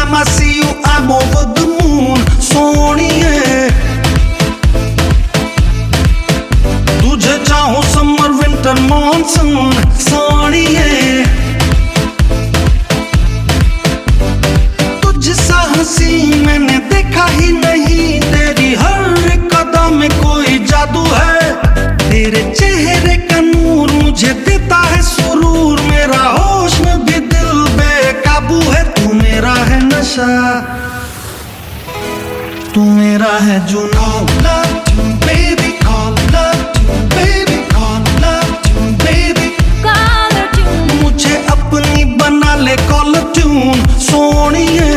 time I see you, I'm over the moon. सोनिए तुझे चाहूं समर विंटर मॉनसून. सोनिए तुझसा हंसी मैंने देखा ही नहीं. तेरी हर एक कदम में कोई जादू है. तेरे चेहरे का नूर मुझे देता है सुरूर. मेरा होश में भी दिल बेकाबू है. तू मेरा है नशा, तू मेरा है जुनून. Love you baby, call love you baby, call love you baby, call tune. मुझे अपनी बना ले कॉल ट्यून. सोनिए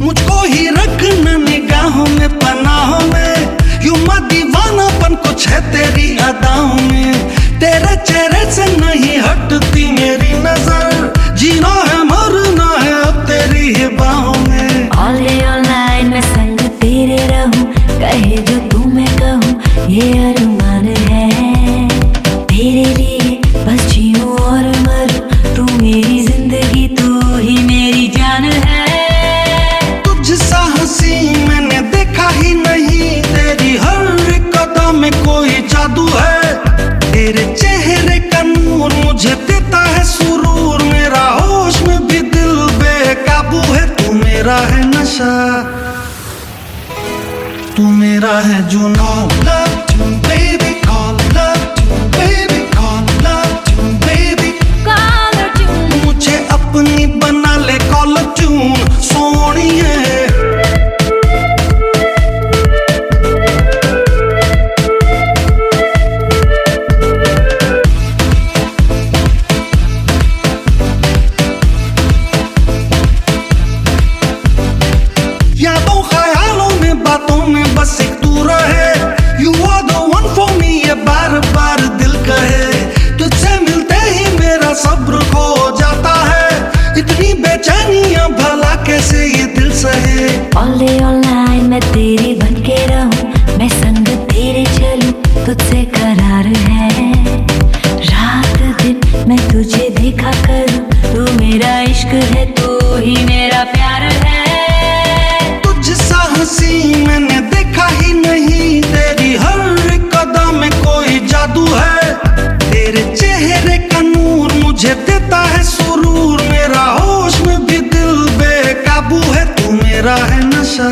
मुझको ही रखना निगाहों में पनाहों में. यूं मैं दीवानापन कुछ है तेरी अदाओं में. तेरे चेहरे से नहीं हटती मेरी नजर. जीना है मरना है अब तेरी ही बाहों में. All day all night मैं संग तेरे रहूं. कहे जो तू मैं कहूं ये अरमान है. तेरे लिए बस जीऊं और मरूं. तू मेरी जिंदगी, तू ही मेरी जान है. तुझसा हंसी मैंने देखा ही नहीं. तेरी हर एक कदम में कोई जादू है. तेरे चेहरे का नूर मुझे देता है सुरूर. मेरा होश में भी दिल बेकाबू है. तू मेरा है नशा, तू मेरा है जुनून. Love you baby, call love you baby, call love you baby, Call tune. मुझे अपनी बना ले कॉल ट्यून. सोनिए यादों ख्यालों में बातों में बस एक तू रहे. You are the one for me, ये बार बार दिल कहे. तुझसे मिलते ही मेरा सब्र खो जाता है. इतनी बेचैनियां भला कैसे ये दिल सहे. All day all night मैं तेरी बन के रहूं. मैं संग तेरे चलूं, तुझसे करार है. रात दिन मैं तुझे देखा करूं. तू मेरा इश्क है, तू ही मेरा प्यार है. तुझसा हंसी मैंने देखा ही नहीं. तेरी हर एक कदम में कोई जादू है. तेरे चेहरे का नूर मुझे देता है सुरूर. मेरा होश में भी दिल बेकाबू है. तू मेरा है नशा,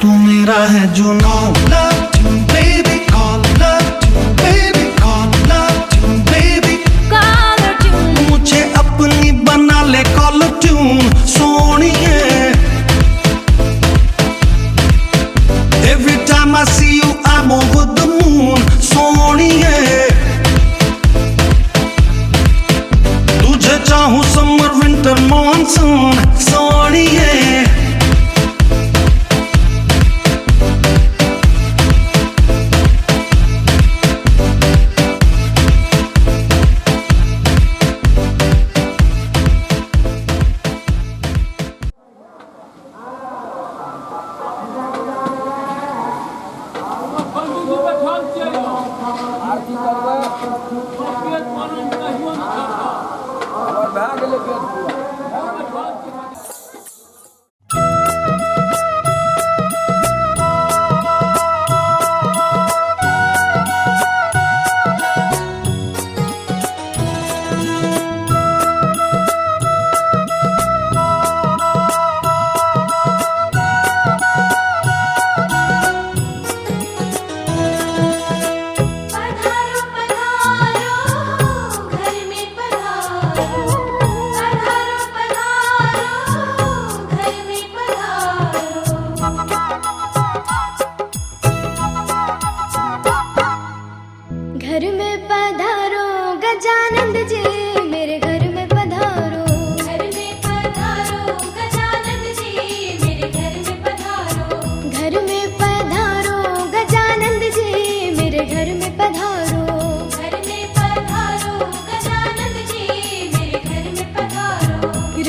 तू मेरा है जुनून. Love you baby, call love you baby, call love you baby, Call tune. मुझे अपनी बना ले कॉल ट्यून. सोनिए Every time I see you, I'm over the moon. सोनिए तुझे चाहूं समर विंटर मॉनसून. सोनिए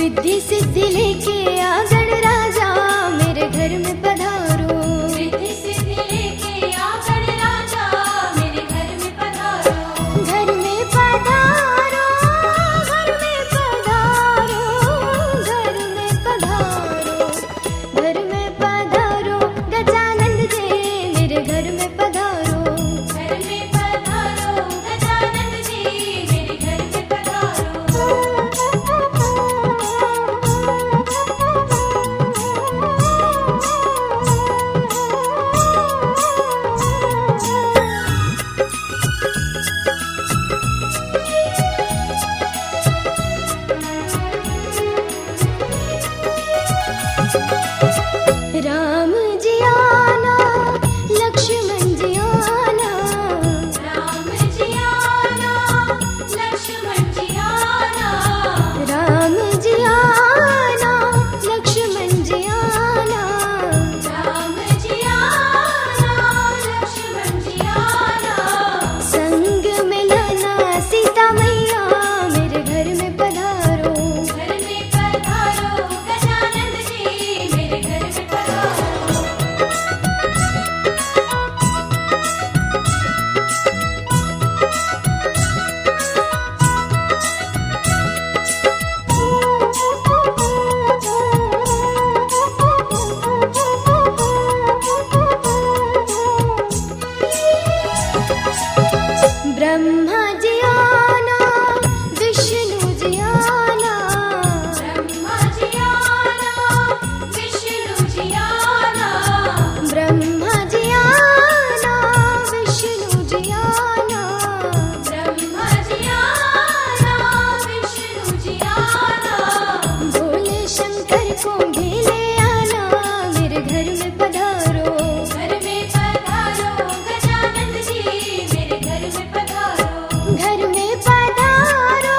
रिद्धि सिद्धि लेके आ गणराजा मेरे घर में पधारो। रिद्धि सिद्धि लेके आ गणराजा मेरे घर में पधारो। घर में पधारो, घर में पधारो, घर में पधारो, घर में पधारो गजानंद जी मेरे घर में पधारो। घर में पधारो गजानंद जी मेरे घर में पधारो। राम जी आना, लक्ष्मण जी आना, राम जी आना, लक्ष्मण जी आना, राम जी आना, लक्ष्मण जी आना, राम जी आना, लक्ष्मण जी आना। संग में लाना सीता मैया मेरे घर में पधारो। घर में पधारो गजानंद जी मेरे घर में पधारो। ब्रह्मा जी आना, विष्णु जी आना, ब्रह्मा जी आना, विष्णु जी आना, ब्रह्मा जी आना, विष्णु जी आना, ब्रह्मा जी आना, विष्णु जी आना। भोले शंकर को भी ले आना मेरे घर में पधारो। घर में पधारो गजानंद जी मेरे घर में पधारो। घर में पधारो,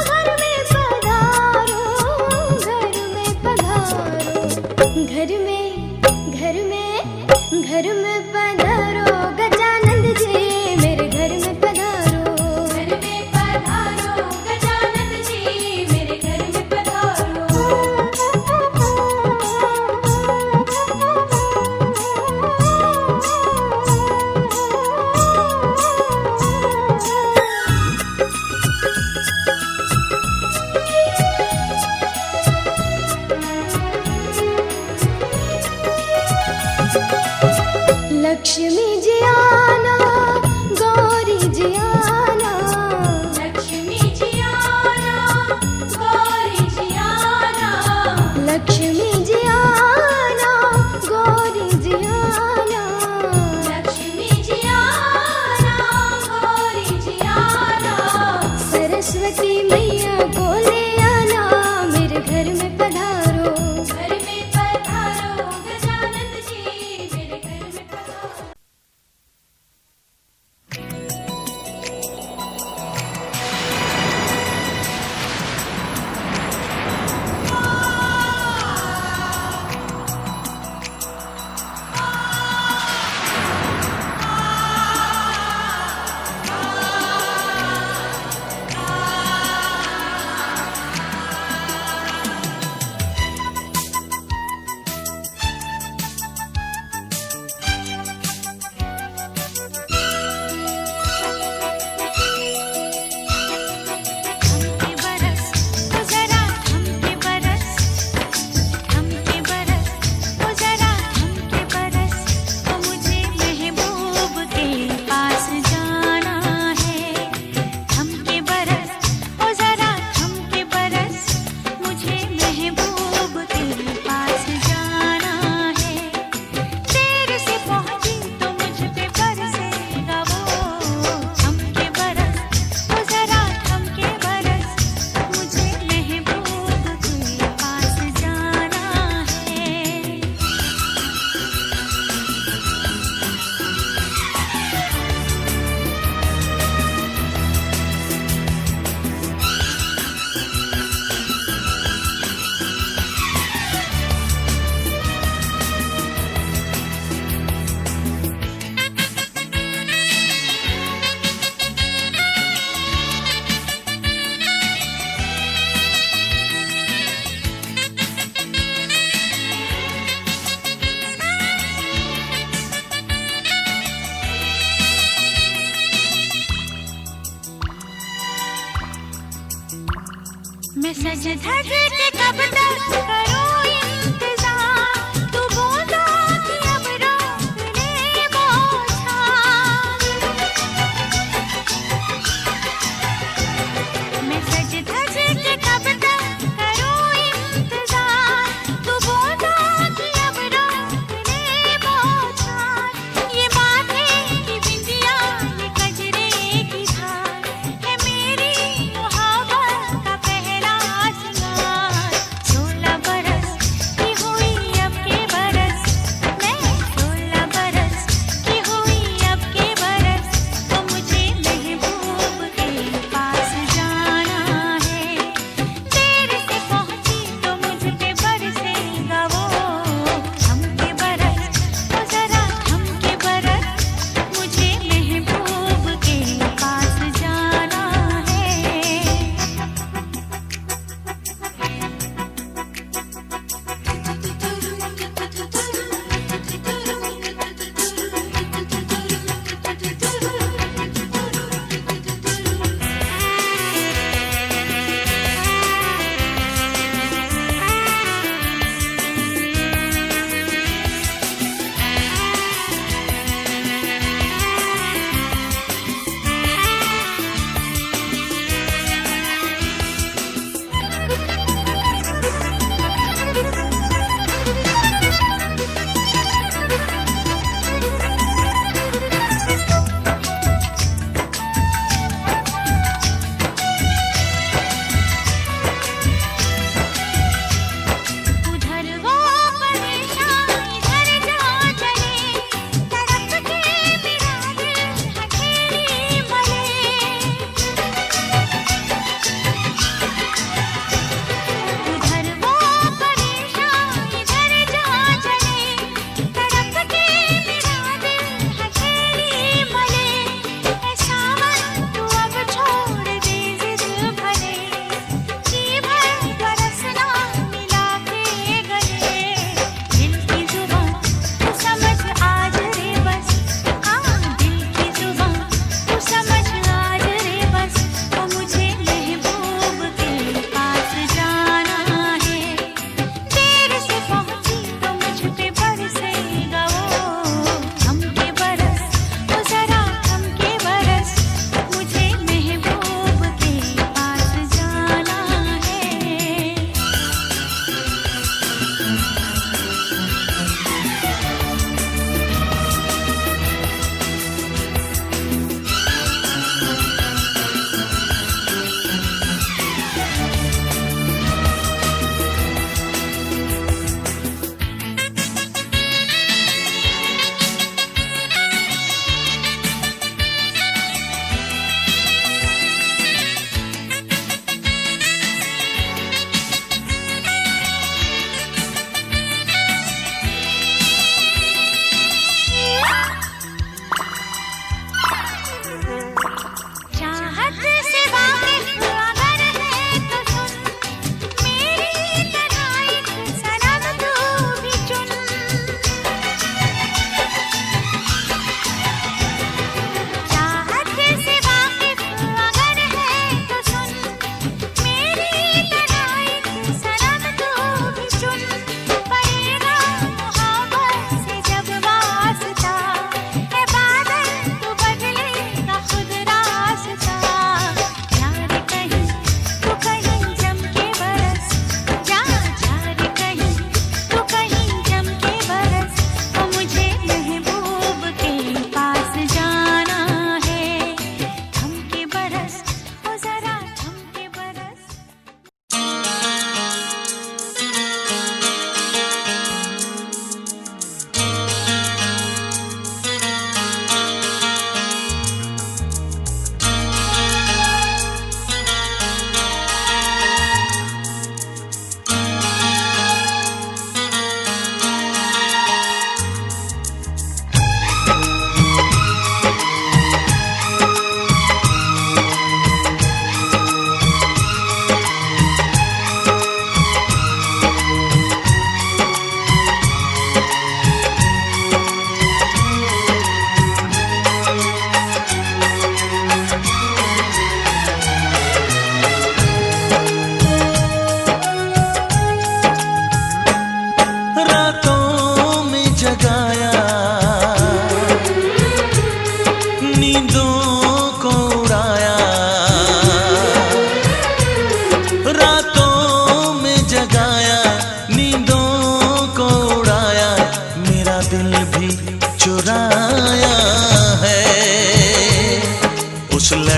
घर में पधारो, घर में पधारो, घर में पधारो गजानंद जी मेरे घर में पधारो। घर में पधारो गजानंद जी मेरे घर में पधारो। लक्ष्मी जी आना, गौरी जी आना, लक्ष्मी जी आना, गौरी जी आना, लक्ष्मी जी आना, गौरी जी आना, लक्ष्मी जी आना, गौरी जी आना। सरस्वती मैया को ले आना मेरे घर में पधारो। घर में पधारो गजानंद जी मेरे घर में पधारो। सज धज के कब तक करूं इंतजार, तू बोला कि अब रात ने बौछार। मैं सज धज के कब तक करूं इंतजार, तू बोला कि अब रात ने बौछार। ये माथे की बिंदिया, ये कजरे की धार है मेरी मोहब्बत का पहला सिंगार।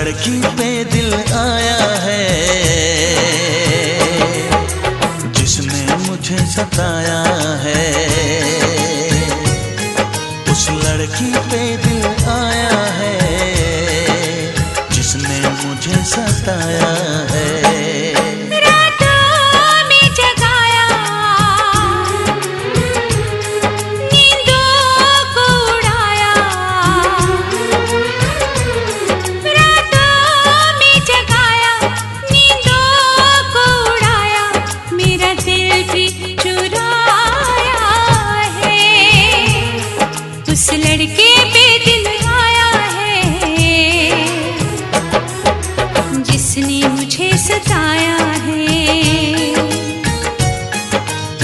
लड़की पे दिल आया है जिसने मुझे सताया है। उस लड़की पे दिल आया है जिसने मुझे सताया है। उस लड़के पे दिल आया है जिसने मुझे सताया है।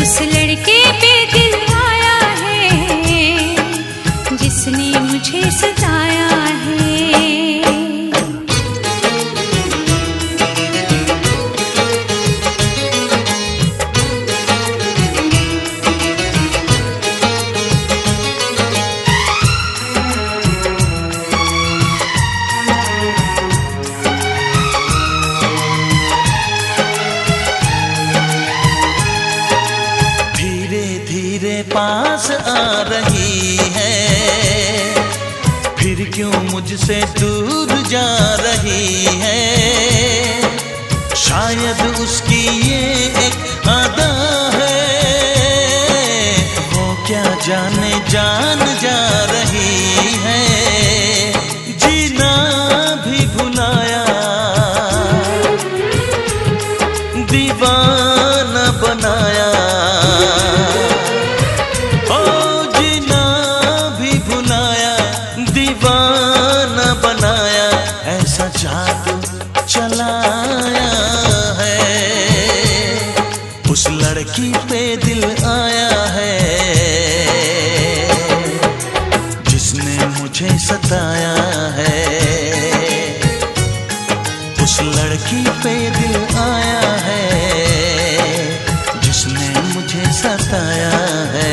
उस लड़के पे दिल आया है जिसने मुझे सताया है। पास आ रही है फिर क्यों मुझसे दूर जा रही है। शायद उसकी ये एक अदा है, वो क्या जाने जान जा रही है। जीना भी भुलाया, दीवाना बनाया, ऐसा जादू चलाया है। उस लड़की पे दिल आया है जिसने मुझे सताया है। उस लड़की पे दिल आया है जिसने मुझे सताया है।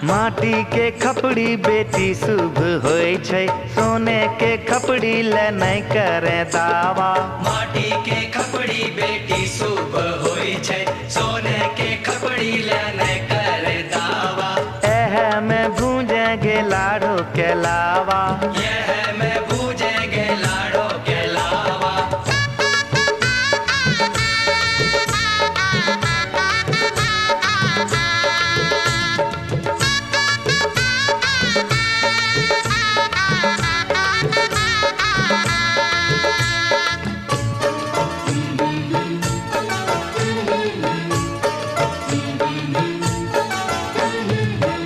माटी के खपड़ी बेटी शुभ होय छै, सोने के खपड़ी ले नहीं करे दावा। माटी के खपड़ी बेटी शुभ होय छै, सोने के खपड़ी ले नहीं करे दावा। एह में भूजेंगे लाड़ो के लावा, यह में भूजेंगे लाड़ो के लावा।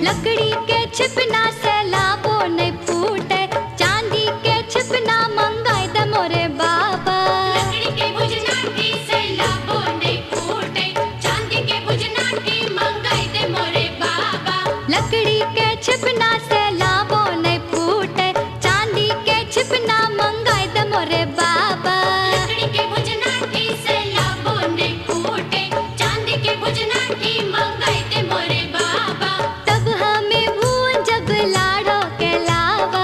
लकड़ी के छिपना से लाबो नहीं फूटे, चांदी के छिपना मंगाए दे मोरे बाबा। लकड़ी के भुजनाटी से लाबो नहीं फूटे, चांदी के भुजनाटी मंगाई दे मोरे बाबा। लकड़ी के छिपना से लाबो नहीं फूटे, चांदी के छिपना मंगाए दे मोरे बाबा। लकड़ी के भुजनाटी से लाबो नहीं फूटे, चांदी के भुजनाटी मंगाई दे मोरे बाबा। तब हमें भूंजब लाड़ो के लावा,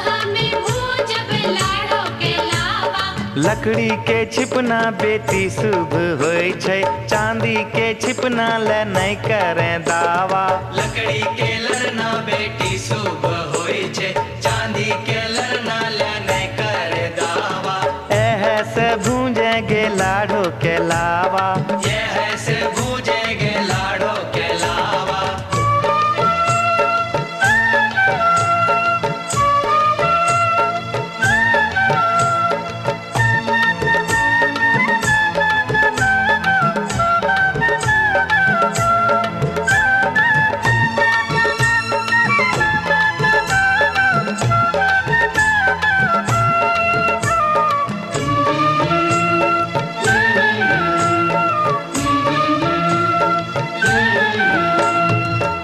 हमें भूंजब लाड़ो के लावा। लकड़ी के छिपना बेटी शुभ होय छै, चांदी के छिपना ले नहीं करे दावा। लकड़ी के लड़ना बेटी शुभ होय छै, चांदी के लड़ना ले नहीं करे दावा। एह से भूजेंगे लाड़ो के लावा, यह से भूजेंगे लाड़ो के लावा।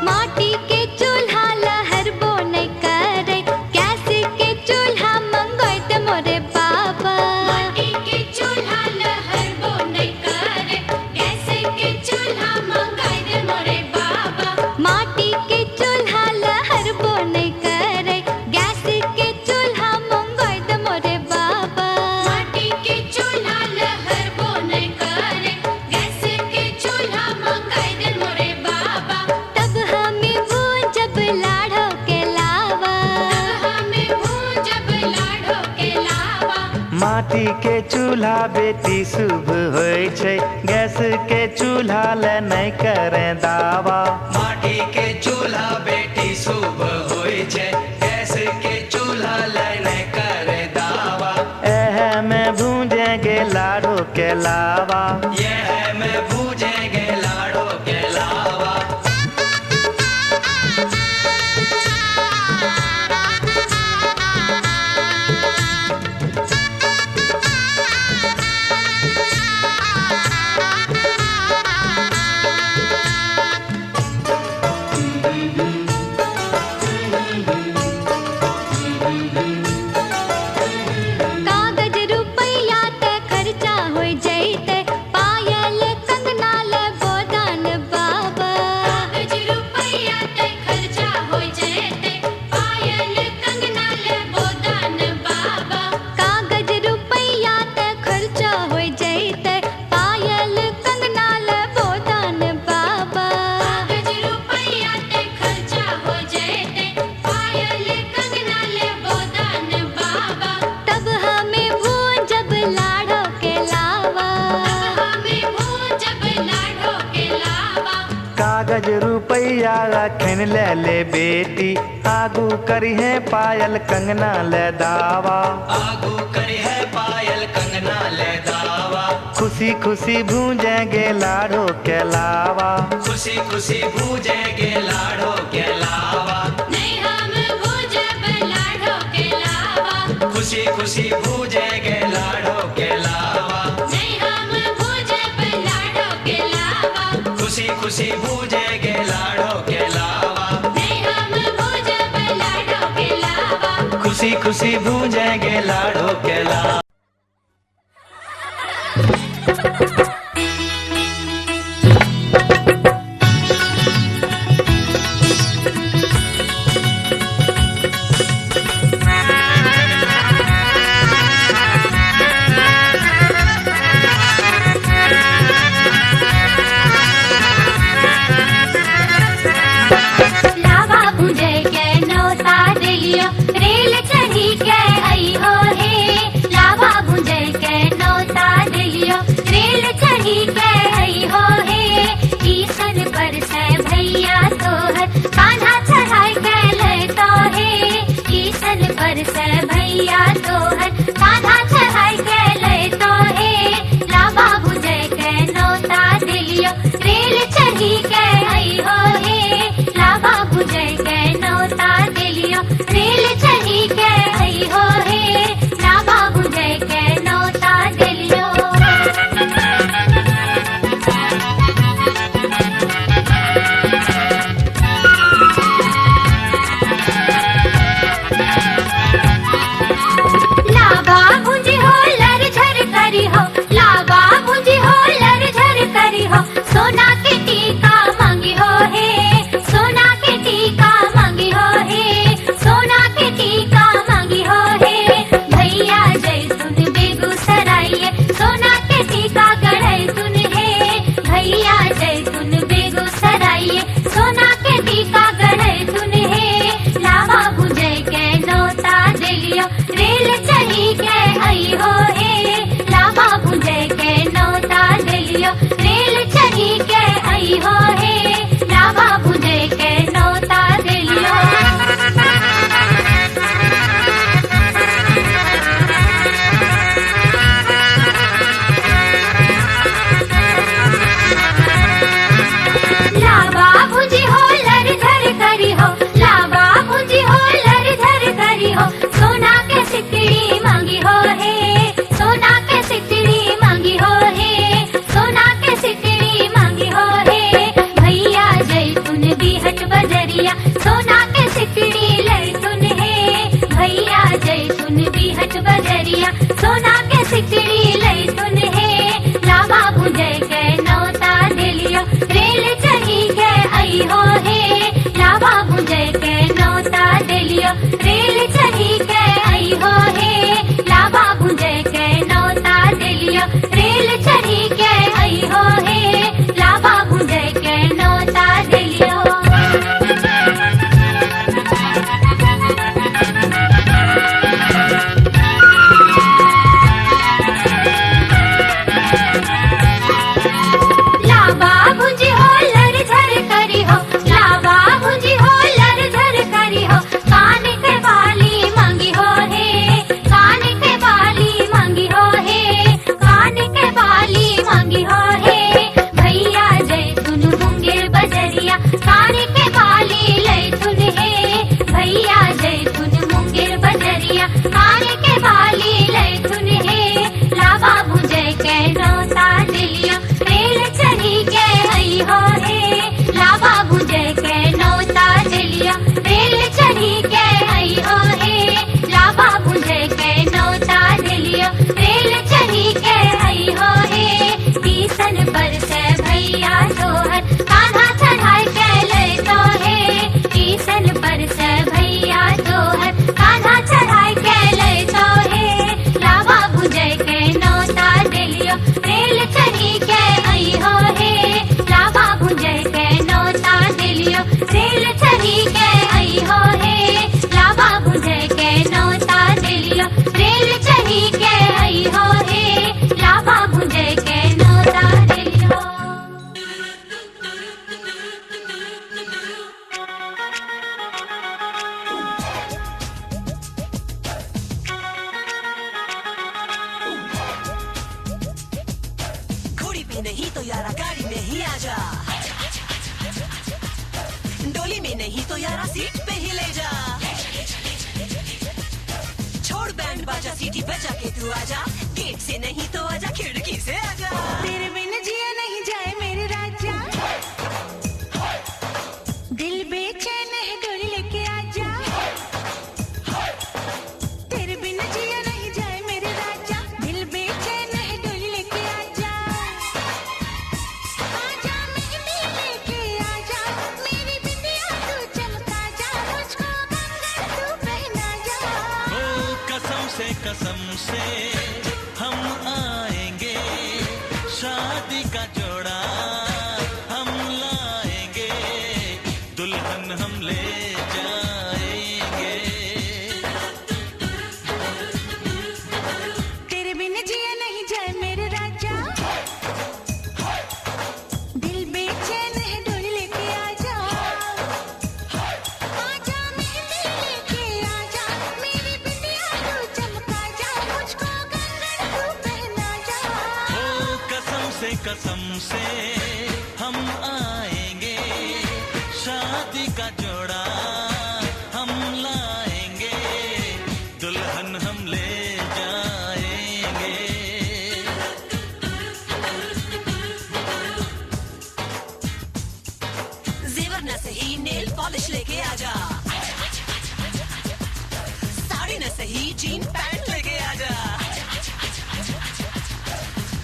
माटी के चूल्हा लहर बो नहीं करे, कैसे के चूल्हा मंगाए दे मोरे बाबा। माटी के चूल्हा लहर वो नहीं करे, कैसे के चूल्हा मंगाई दे मोरे बाबा। माटी के चूल्हा लहर बो नहीं करे, गैस के चूल्हा मंगाए दे मोरे बाबा। माटी के चूल्हा लहर वो नहीं करे, गैस के चूल्हा मंगाई दे मोरे बाबा। तब हमें भूंजब लाड़ो के लावा, हमें भूंजब लाड़ो के लावा। माटी के चूल्हा बेटी शुभ होय छै, गैस के चूल्हा ले नहीं करे दावा। माटी के चूल्हा बेटी शुभ होय छै, गैस के चूल्हा ले नहीं करे दावा। एह में भूजेंगे लाड़ो के लावा, यह में भूजेंगे लाड़ो के लावा। कागज रुपैया ते खर्चा हो जैते, पायल कंगना ले गोदान बाबा। कागज रुपैया ते खर्चा हो जेते, पायल कंगना ले गोदान बाबा। कागज रुपैया ते खर्चा हो जैते, पायल कंगना ले गोदान बाबा। कागज रुपैया ते खर्चा हो जेते, पायल कंगना ले गोदान बाबा। तब हमें भूंजब लाड़ो के लावा, हमें भूंजब लाड़ो के लावा। कागज रुपैया रखन ले बेटी, आगू करी है पायल कंगना ले दावा। आगू करी है पायल कंगना ले दावा। खुशी खुशी भूजेंगे लाड़ो के लावा, खुशी खुशी भूजेंगे लाड़ो के लावा। नहीं हम भूंजब लाड़ो के लावा। खुशी खुशी भूजेंगे लाड़ो के लावा। नहीं हम भूंजब लाड़ो के लावा। खुशी खुशी भूजेंगे लाड़ो के लावा। नहीं हम भूंजब लाड़ो के लावा। खुशी खुशी भूजेंगे लाड़ो के लावा। चढ़ी के आई हो हे लावा बुझे के नौता दिलियो रेल चढ़ी के आई हो हे लावा बुझे के नौता दिलियो घोड़ी पे नहीं तो यारा गाड़ी में ही आजा, डोली में नहीं तो यारा सीट पे ही ले जा, छोड़ बैंड बाजा सीटी बजा के तू आजा, गेट से नहीं तो आजा खिड़की से आजा। तेरे बिन जिया नहीं जाए मेरे राजा, दिल बेचैन है डोली लेके आजा, तेरे बिन जिया नहीं जाए मेरे राजा, दिल बेचैन है डोली लेके आजा, आजा मेहंदी लेके आजा, मेरी बिंदिया तू चमका जा, मुझको गंगा तू पहना जा। ओ कसम से हम आएंगे, शादी का जोड़ा हम लाएंगे, दुल्हन हम ले जाएंगे। तेरे बिन जिया नहीं जाए मेरे राजा, दिल बेचैन है डोली लेके आजा, आजा मेहंदी लेके आजा, मेरी बिंदिया तू चमका जा, मुझको गंगा तू पहना जा। ओ कसम से हम आएंगे, शादी का जोड़ा हम लाएंगे, दुल्हन हम ले जाएंगे। जेवर न सही नेल पॉलिश लेके आजा, साड़ी न सही जीन पैंट लेके आजा,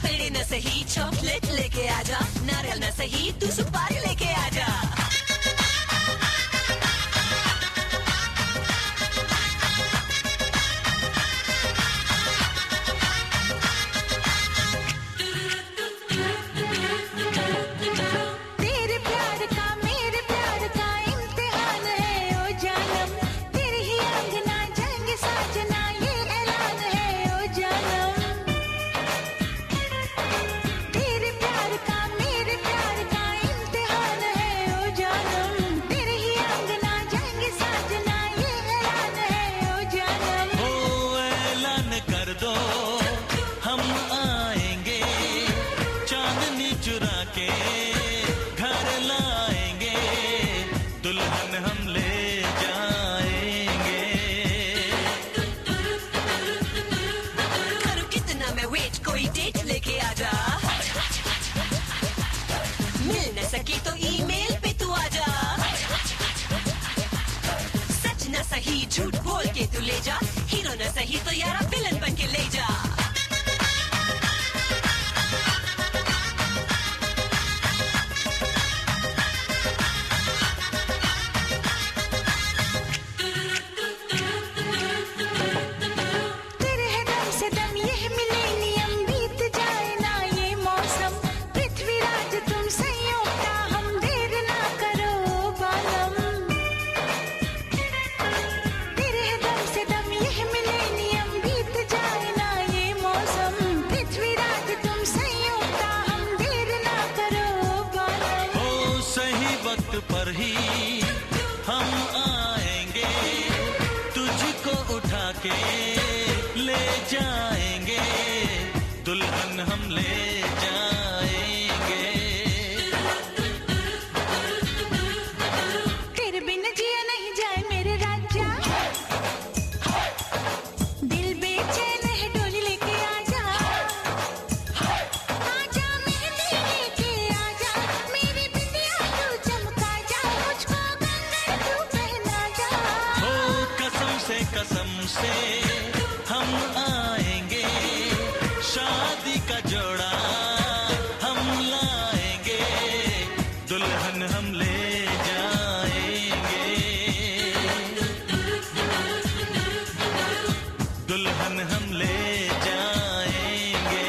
पेड़े न सही चॉकलेट लेके आजा, नारियल न सही तू सुपारी लेके आजा। तेरे प्यार का मेरे प्यार का इम्तिहान है ओ जानम, तेरे ही अंगना जंग साजना ये ऐलान है ओ जानम, तेरे प्यार का मेरे प्यार का इम्तिहान है ओ जानम, तेरे ही अंगना जंग साजना ये ऐलान है ओ जानम। ओ ऐलान कर दो हम आएंगे, चांदनी चुरा के घर लाएंगे, दुल्हन हम ले जाएंगे। करूं कितना मैं वेट, कोई डेट लेके आजा, मिल न सकी तो ईमेल पे तू आजा, सच न सही झूठ बोल के तू ले जा, हीरो न सही तो यारा विलन बन के ले जा। तेरे है दम से दम यह मिलेनियम बीत जाए ना ये मौसम, पृथ्वीराज तुम संयोग का हम देर ना करो बालम, तेरे है दम से दम यह मिलेनियम बीत जाए ना ये मौसम, पृथ्वीराज तुम संयोग का हम देर ना करो बालम। ओ सही वक्त पर ही हम आएंगे, तुझको उठा के ले जाएंगे, दुल्हन हम ले जाएंगे। तेरे बिन जिया नहीं जाए मेरे राजा, दिल बेचैन है डोली लेके आजा, आजा मेहंदी लेके आजा, मेरी बिंदिया तू चमका जा, मुझको गंगा तू पहना जा। ओ कसम से हम आएंगे, शादी का जोड़ा हम लाएंगे, दुल्हन हम ले जाएंगे, दुल्हन हम ले जाएंगे,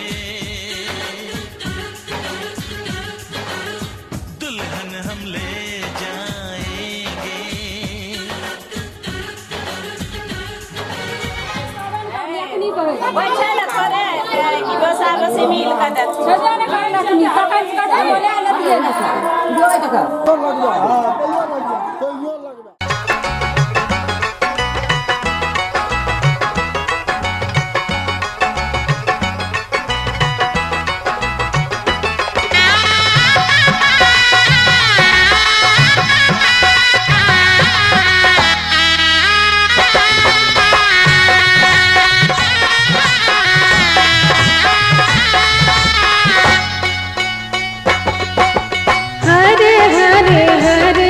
दुल्हन हम ले जाएंगे। बैठेला थोड़े कि बसा बसी मिल का दे सजाने करना कि सकाळ सकाळ बोले आला दिए ना सर जो है तक तो लग जा हां तो यो लग जा हरे हरे हरे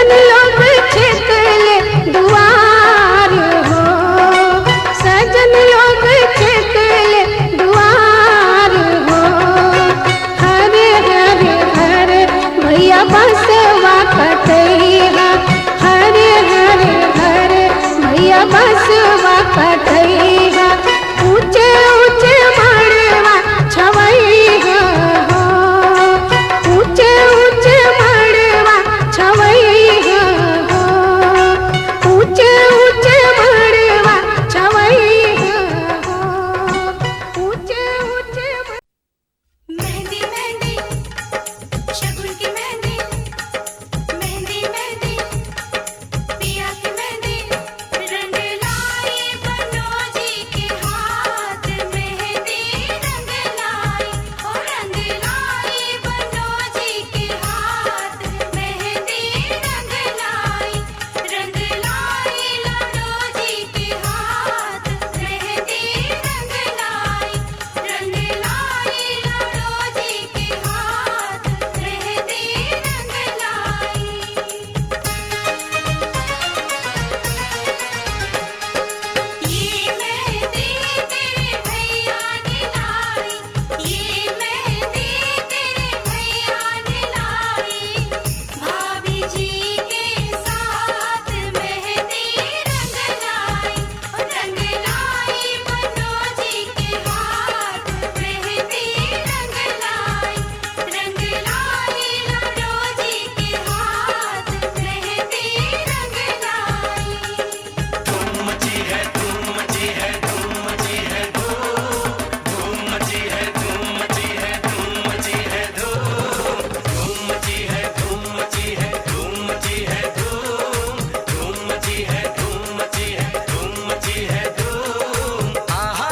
सजन लोग छिपले दुआर हो, सजन लोग छिपले दुआर हो। हरे हरे हरे भैया बसवा कटैया, हरे हरे हरे भैया बसवा कटैया। ऊंचे ऊंचे मड़वा छवैया हो, ऊंचे ऊंचे मड़वा छवैया हो, ऊंचे ऊंचे मड़वा छवैया हो, ऊंचे ऊंचे। मेहंदी मेहंदी शगुन की मेहंदी, मेहंदी मेहंदी पिया की मेहंदी, रंग लाई बनोजी के हाथ, मेहंदी रंग लाई, ओ रंग लाई बनोजी के हाथ, मेहंदी रंग लाई, रंग लाई लाडोजी के हाथ, मेहंदी रंग लाई, रंग लाई लाडोजी के हाथ, मेहंदी रंग लाई। ये मेहंदी तेरे भैया ने लाई, ये मेहंदी तेरे भैया ने लाई, भाभी जी के साथ मेहंदी रंग लाई, रंग लाई मनोजी के हाथ, मेहंदी रंग लाई, रंग लाई लाडोजी के हाथ, मेहंदी रंग लाई। धूम मची है, धूम मची है, धूम मची है, धूम मची है, धूम मची है, धूम मची है, धूम मची है, धूम मची है, धूम मची है, धूम मची है, धूम मची है, धूम मची है, धूम। आहा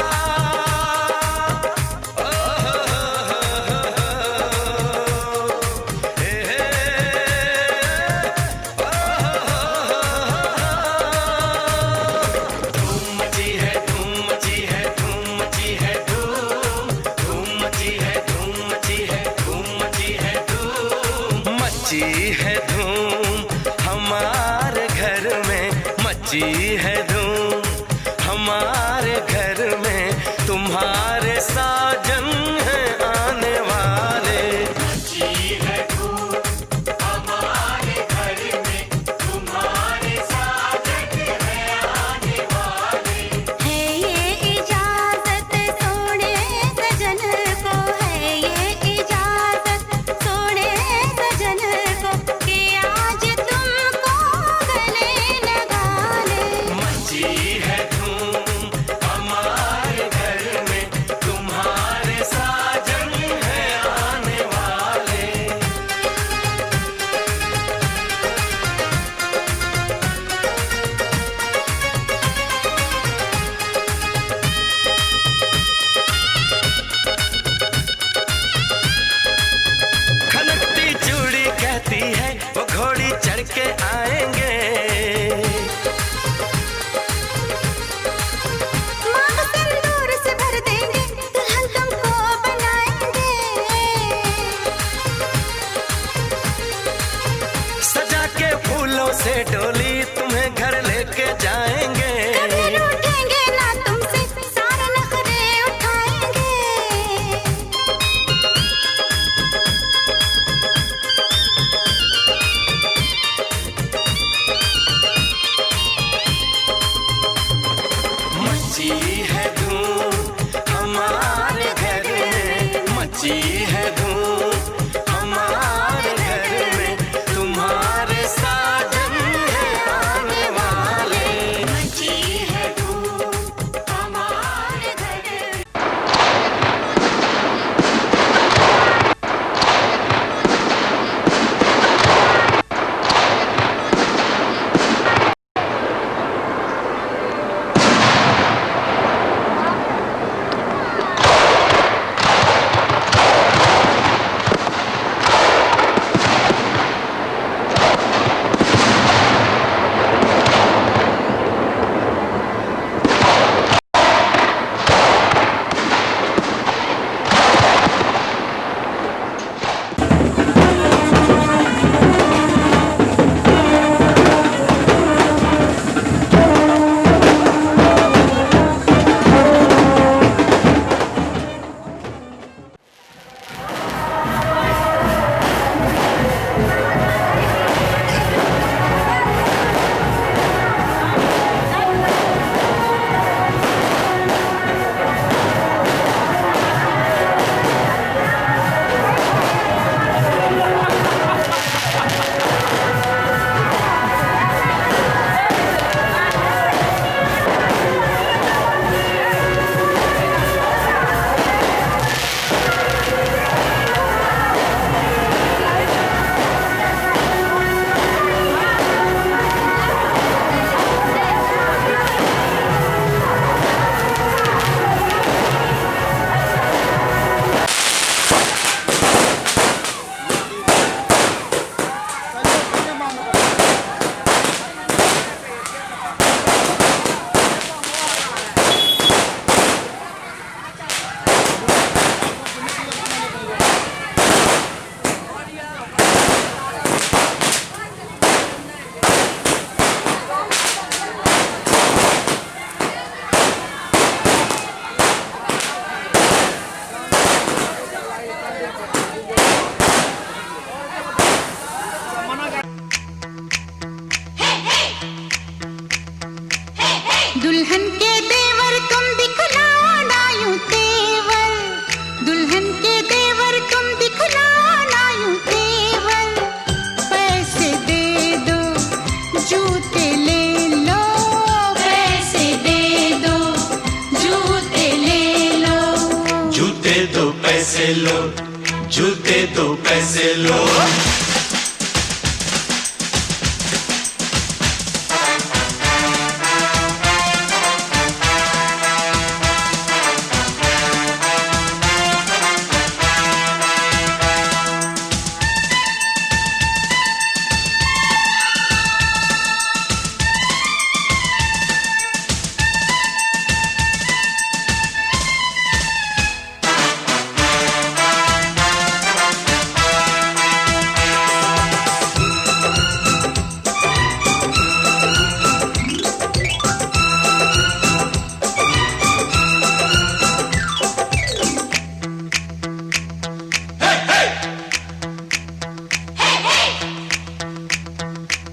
धूम मची है, धूम मची है, धूम मची है, धूम मची है, धूम मची है, धूम मची है, धूम मची है धूम हमारे घर में, मची है धूम हमारे घर में, तुम्हारे साजन हैं आने वाले। मची है धूम हमारे घर में, तुम्हारे साजन हैं आने वाले। है ये इजाजत सोने सजन को, है ये इजाजत सोने सजन को, कि आज तुमको गले लगा ले। मची है धूम हमारे घर में, तुम्हारे साजन हैं आने वाले। खनकती चूड़ी कहती है वो घोड़ी चढ़ के आएंगे। मांग सिंदूर से भर देंगे, दुल्हन तुमको बनाएंगे। सजा के फूलों से डोली तुम्हें घर लेके जाएंगे। कभी रूठेंगे ना तुमसे, सारे नखरे उठाएंगे। मची है धूम हमारे घर में, मची है धूम हमारे घर में, तुम्हारे साजन हैं पैसे लो।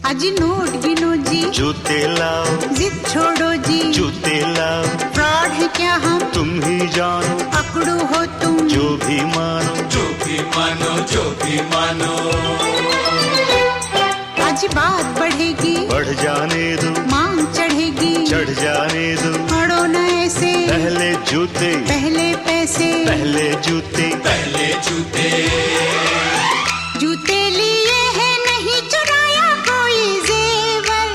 अजी नोट गिनो जी, जूते लाओ, जिद छोड़ो जी, जूते लाओ, फ्रॉड है क्या हम, तुम ही जानो, पकड़ो हो तुम, जो भी मानो, जो भी मानो, जो भी मानो। आज बात बढ़ेगी, बढ़ जाने दो, मांग चढ़ेगी, चढ़ जाने दो, पढ़ो न ऐसे, पहले जूते, पहले पैसे, पहले जूते, पहले जूते। जूते लिए हैं नहीं चुराया कोई जेवर,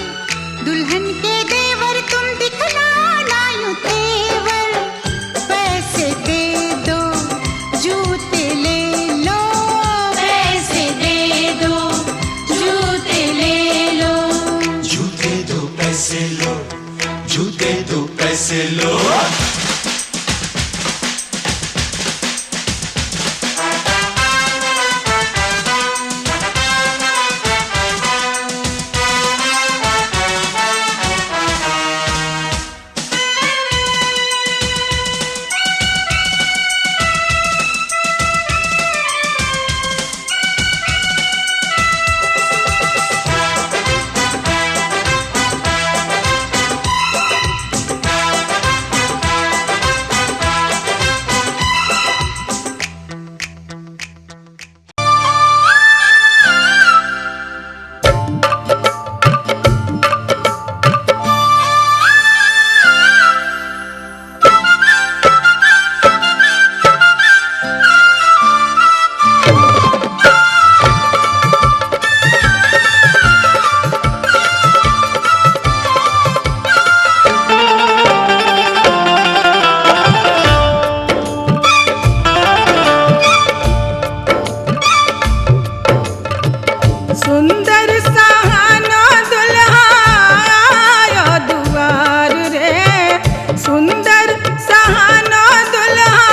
दुल्हन के देवर तुम दिखलाना यूं तेवर, पैसे दे दो जूते ले लो, पैसे दे दो जूते ले लो, जूते दो पैसे लो, जूते दो पैसे लो। सुंदर सहानो दुल्हा आयो दुआर रे, सुंदर सहानो दुल्हा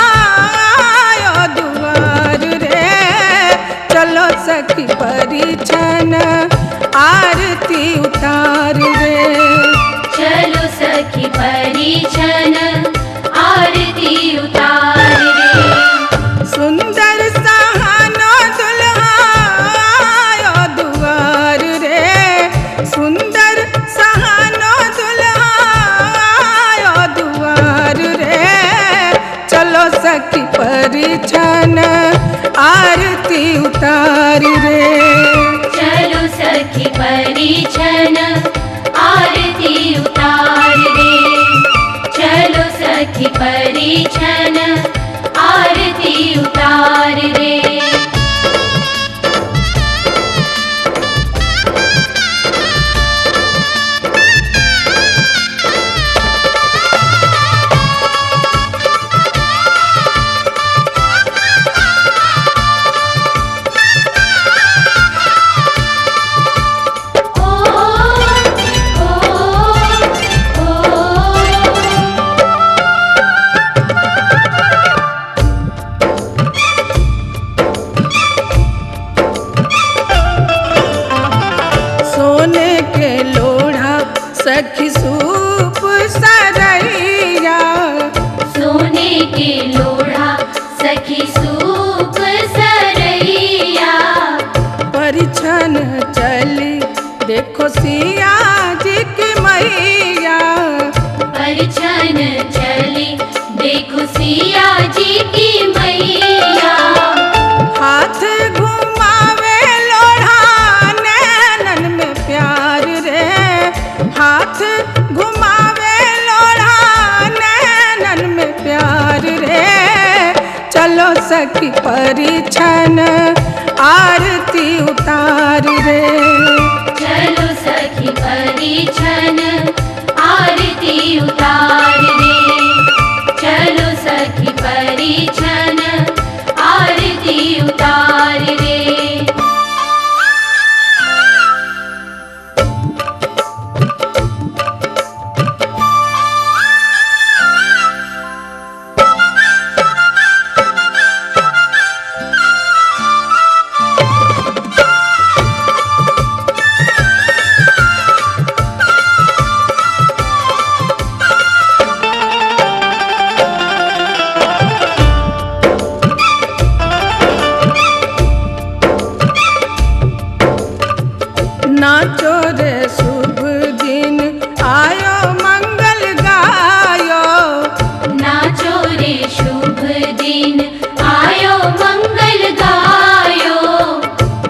आयो दुआर रे, चलो सखी परिछन आरती उतार रे, चलो सखी परिछन आरती उतार रे, सुंदर सहानो दुल्हा आयो दुआर रे, सुंदर सहानो दुल्हा आयो दुआर रे, चलो सखी परिछन आरती उतार रे, चलो सखी परिछन आरती उतार रे, चलो सखी परिछन आरती उतार रे। सोने के लोढ़ा सखी सूप सरैया, सोने के लोढ़ा सखी सूप सरैया, परिछन चली देखो सिया जी की मैया, परिछन चली देखो सिया जी की मैया, हाथ घुमावे लोढ़ा नैनन में प्यार रे, हाथ घुमावे लोढ़ा नैनन में प्यार रे, चलो सखी परिछन आरती उतार रे। चलो सखी परिछन आरती उतार रे। चलो सखी परिछन आरती उतार रे। नाचो रे शुभ दिन आयो मंगल गायो। नाचो रे शुभ दिन आयो मंगल गायो।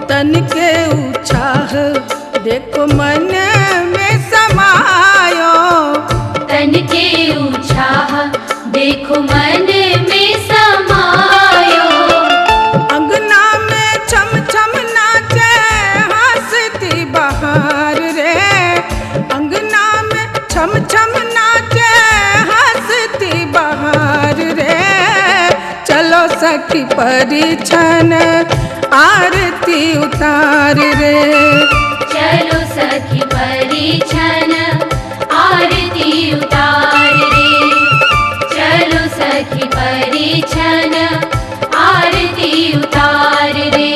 तन के उत्साह देखो मन में समायो। तन के उत्साह देखो मन में समायो। अंगना में छम छम नाचे हंसती बहार रे। अंगना में छम छम नाचे हंसती बहार रे। चलो सखी परिछन आरती उतार रे। चलो सखी परिछन आरती उतार रे। चलो सखी परिछन आरती उतार रे।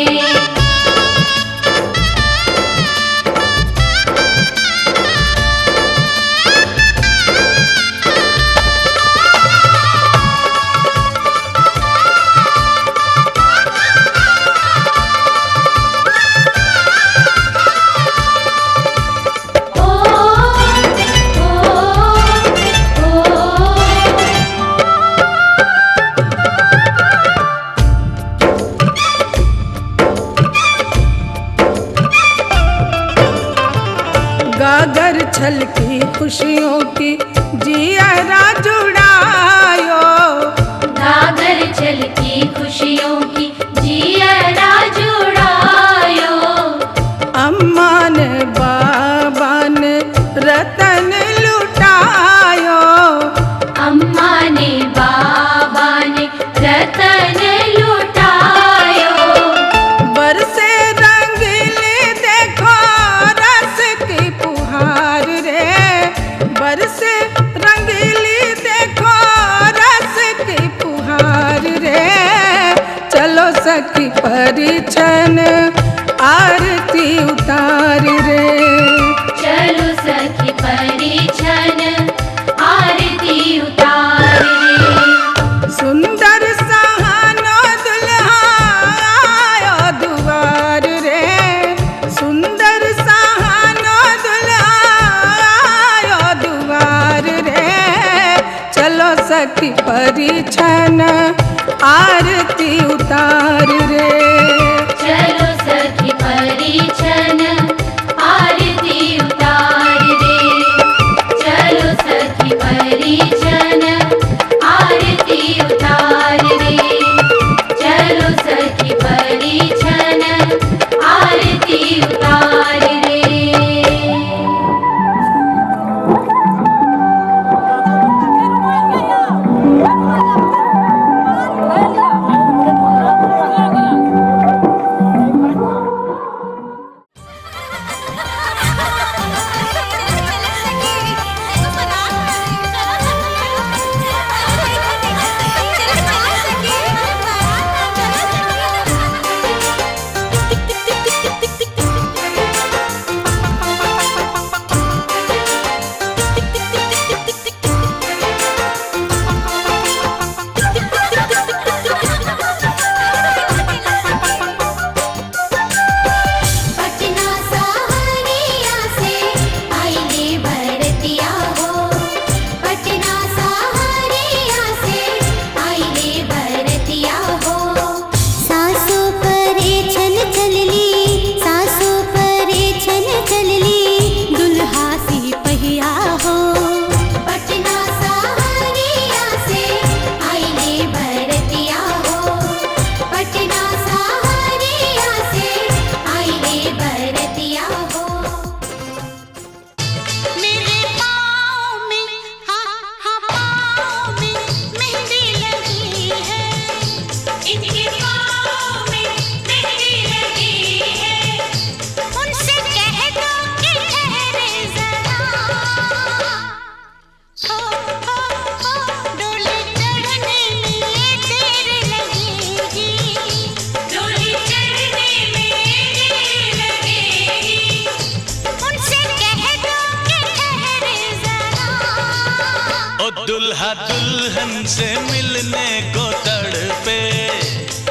गागर छलकी खुशियों की जियरा जुड़ायो। गागर छलकी खुशियों की जियरा जुड़ायो। अम्मा ने बाबा ने रतन लुटायो। अम्मा ने बाबा ने रतन लुटायो। बरसे रंगीली देखो रस की पुहार रे। बरसे रंगीली देखो रस की पुहार रे। चलो सखी परिछन आरती उतार रे। चलो सखी परिछन आरती उतार रे। सुंदर सहानो दुल्हा आयो दुआर रे। सुंदर सहानो दुल्हा आयो दुआर रे। चलो सखी परिछन आरती उतार रे। चलो सखी परिछन आरती उतार रे। चलो सखी परिछन आरती उतार रे। चलो सखी परिछन आरती उतार रे। दुल्हा दुल्हन से मिलने को तड़पे,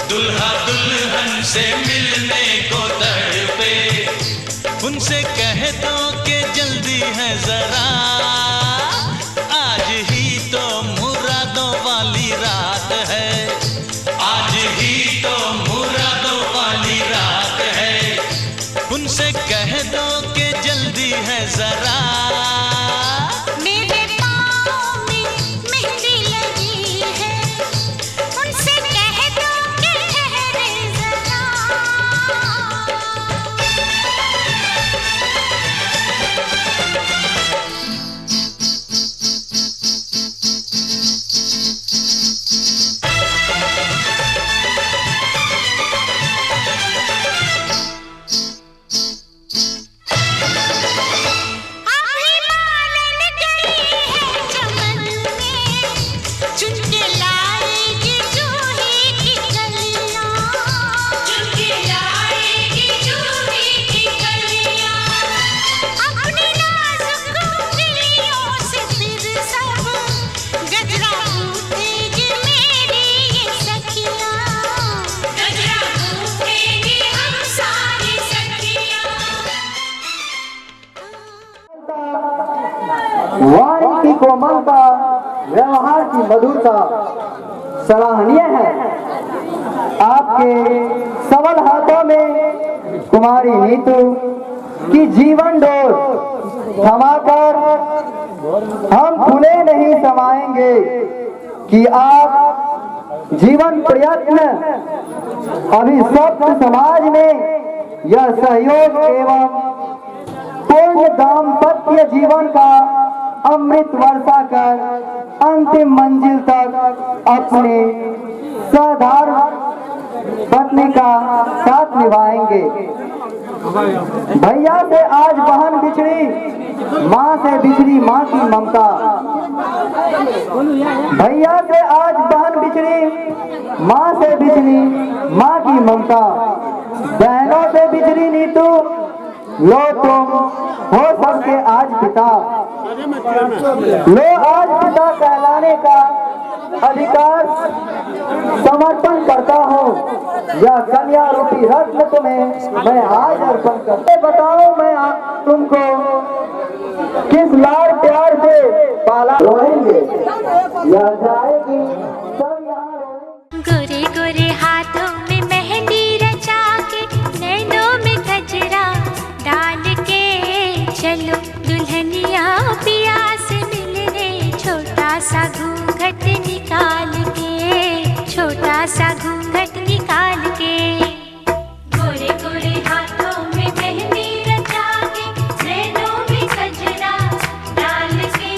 दुल्हा दुल्हन से मिलने को तड़पे। उनसे कह दो कि जल्दी है जरा, आज ही तो मुरादों वाली रात है, आज ही तो मुरादों वाली रात है। उनसे कह दो कि जल्दी है जरा। मेरे पाँव में मेहंदी लगी है, उनसे कह दो कि ठहरे जरा। अभी मालन गई है चमन में, चुन के लाएगी जूही की कलियां, चुन के लाएगी जूही की कलियां। अपनी नाजुक उंगलियों से फिर सब गजरा गूंथेगी मेरी ये सखियां, गजरा गूंथेगी हम सारी सखियां। वाणी की कोमलता, व्यवहार की मधुरता सराहनीय है। आपके सबल हाथों में कुमारी नीतू की जीवन डोर थमाकर हम खुले नहीं समाएंगे कि आप जीवन प्रयत्न अभिशप्त समाज में यह सहयोग एवं पूर्ण दाम्पत्य जीवन का अमृत वर्षा कर अंतिम मंजिल तक अपने साधारण पत्नी का साथ निभाएंगे। भैया से आज बहन बिछड़ी, माँ से बिछड़ी माँ की ममता। भैया से आज बहन बिछड़ी, माँ से बिछड़ी माँ की ममता। बहनों से बिछड़ी नीतू, लो तुम हो सबके आज पिता। लो आज पिता कहलाने का अधिकार समर्पण करता हूँ। यह कन्या रूपी रत्न तुम्हें मैं आज अर्पण करते। बताओ मैं तुमको किस लाड़ प्यार से पाला। रोएंगे या जाएगी सब यहाँ रोएंगे। गोरे गोरे हाथों में मेहंदी रचा के, नैनों में गजरा डाल के, चलो दुल्हनिया पिया से मिलने, छोटा सा घूंघट निकाल के, छोटा सा घूंघट निकाल के। गोरे गोरे हाथों में मेहंदी रचा के, नैनों में गजरा डाल के,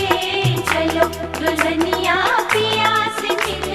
चलो दुल्हनिया पिया से मिलने।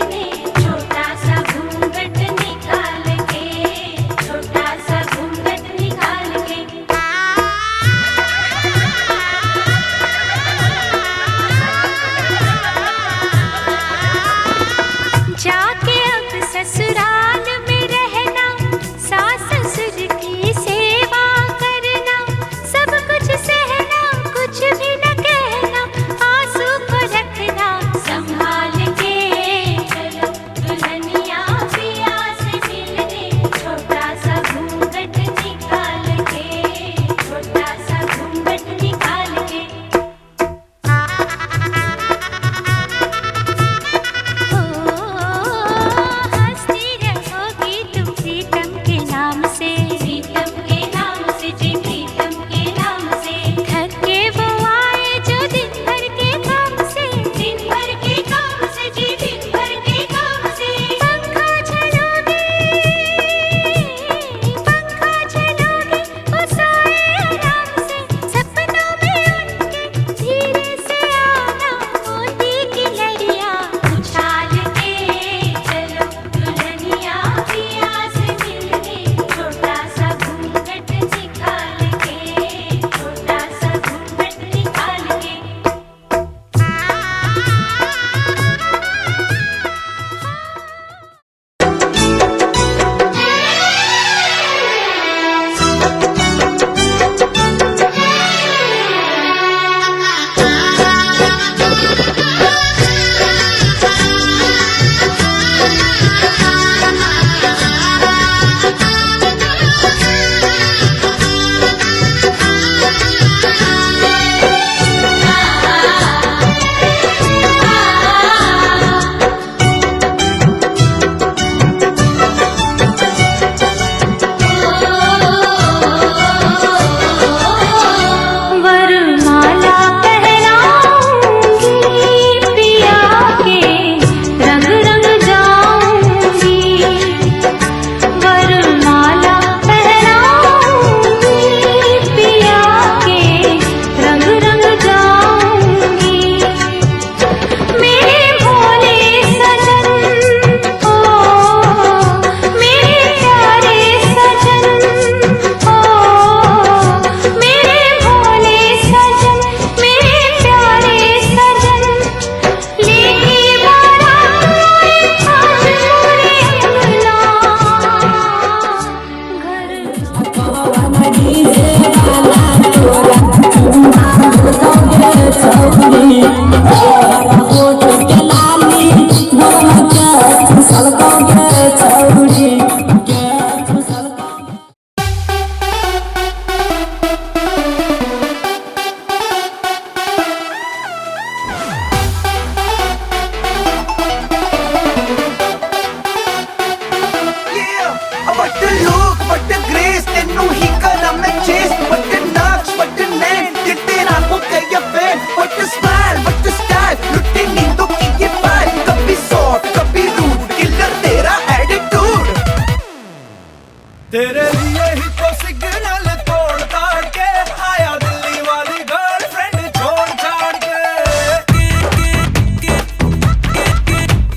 तेरे लिए ही तो सिग्नल तोड़ ताड़ के आया दिल्ली वाली गर्लफ्रेंड छोड़ छाड़ के।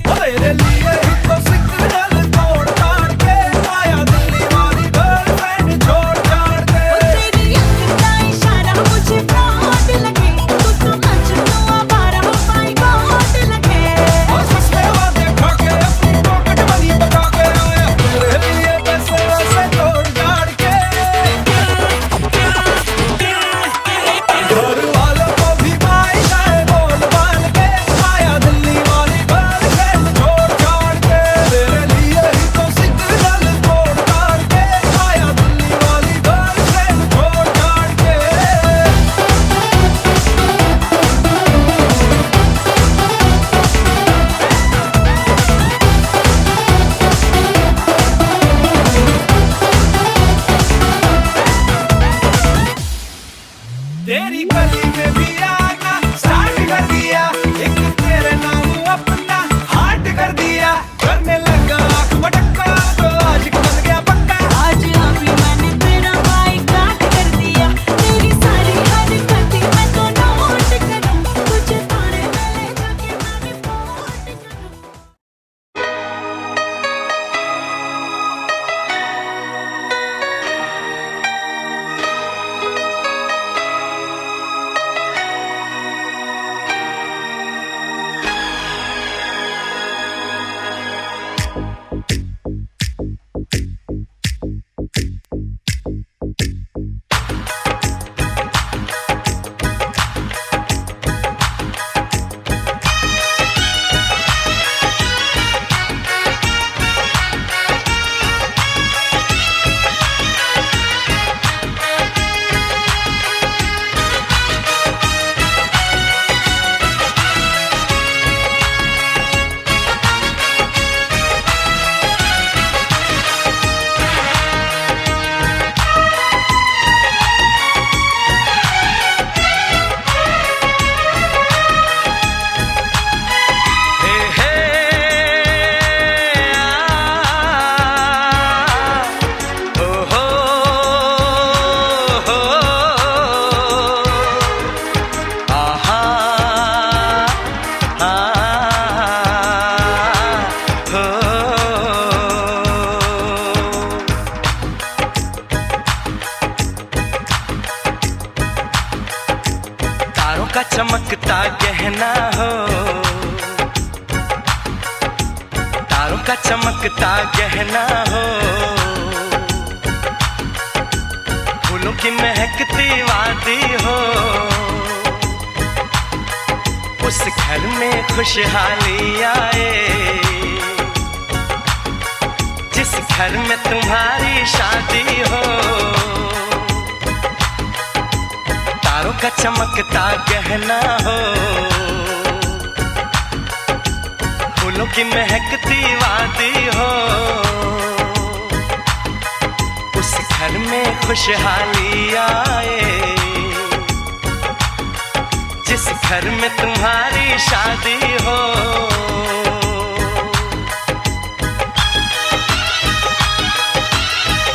तेरे लिए ही तो सिग्नल तोड़ ताड़ के आया दिल्ली वाली गर्लफ्रेंड छोड़ छाड़ के। तेरी आंख का इशारा मुझे बहुत लगे, तू तो मजनू आवारा माय गॉड लगे। और सस्ते वादे खा के अपनी पॉकेट मनी बचा के आया तेरे लिए पैसे वैसे तोड़ ताड़ के। घर वालों को भी मायशाए बोल बाल के आया दिल्ली वाली गर्लफ्रेंड छोड़ छाड़ के। तेरे लिए ही तो सिग्नल तोड़ ताड़ के आया दिल्ली वाली गर्लफ्रेंड छोड़ छाड़ के। तेरी गली में भी आना स्टार्ट कर दिया, एक तेरे नाम अपना हार्ट कर दिया। करने लगा आँख मटक्का तो आज बन गया पक्का। आज अभी मैंने तेरा बाई काट कर दिया, तेरी सारी हरकतें मैं तो नोट करूं, तुझे थाने में ले जाके मैं रिपोर्ट करूं। तारों का चमकता गहना हो, तारों का चमकता गहना हो, फूलों की महकती वादी हो। उस घर में खुशहाली आए जिस घर में तुम्हारी शादी हो। तारों का चमकता गहना हो, फूलों की महकती वादी हो। उस घर में खुशहाली आए जिस घर में तुम्हारी शादी हो।